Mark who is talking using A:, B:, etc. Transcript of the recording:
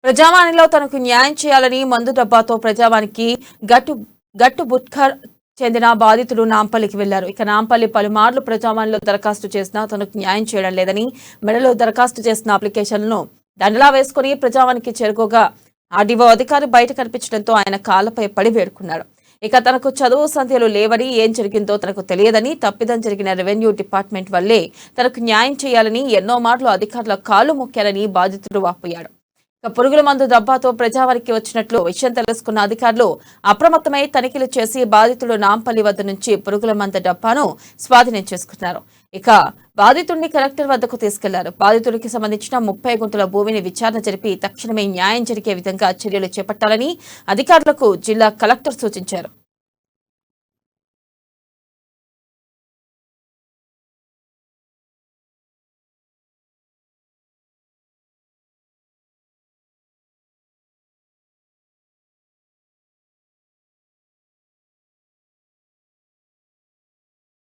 A: ప్రజావాణిలో తనకు న్యాయం చేయాలని మందు డబ్బాతో ప్రజావానికి గట్టు గట్టు బుట్కర్ చెందిన బాధితుడు నాంపల్లికి వెళ్లారు. ఇక నాంపల్లి పలుమార్లు ప్రజావాణిలో దరఖాస్తు చేసినా తనకు న్యాయం చేయడం లేదని, మెడలో దరఖాస్తు చేసిన అప్లికేషన్లను దండలా వేసుకుని ప్రజావానికి చేరుకోగా ఆర్డీఓ అధికారి బయట కనిపించడంతో ఆయన కాళ్లపై పడి వేడుకున్నాడు. ఇక తనకు చదువు సంధ్యలు లేవని, ఏం జరిగిందో తనకు తెలియదని, తప్పిదం జరిగిన రెవెన్యూ డిపార్ట్మెంట్ వల్లే తనకు న్యాయం చేయాలని ఎన్నో మార్లు అధికారుల కాళ్లు మొక్కారని బాధితుడు వాపోయాడు. ఇక పురుగుల మందు డబ్బాతో ప్రజావానికి వచ్చినట్లు విషయం తెలుసుకున్న అధికారులు అప్రమత్తమై తనిఖీలు చేసి బాధితుడు నాంపల్లి వద్ద నుంచి పురుగుల మందు డబ్బాను స్వాధీనం చేసుకున్నారు. ఇక బాధితుడిని కలెక్టర్ వద్దకు తీసుకెళ్లారు. బాధితుడికి సంబంధించిన 30 గుంటల భూమిని విచారణ జరిపి తక్షణమే న్యాయం జరిగే విధంగా చర్యలు చేపట్టాలని అధికారులకు జిల్లా కలెక్టర్ సూచించారు.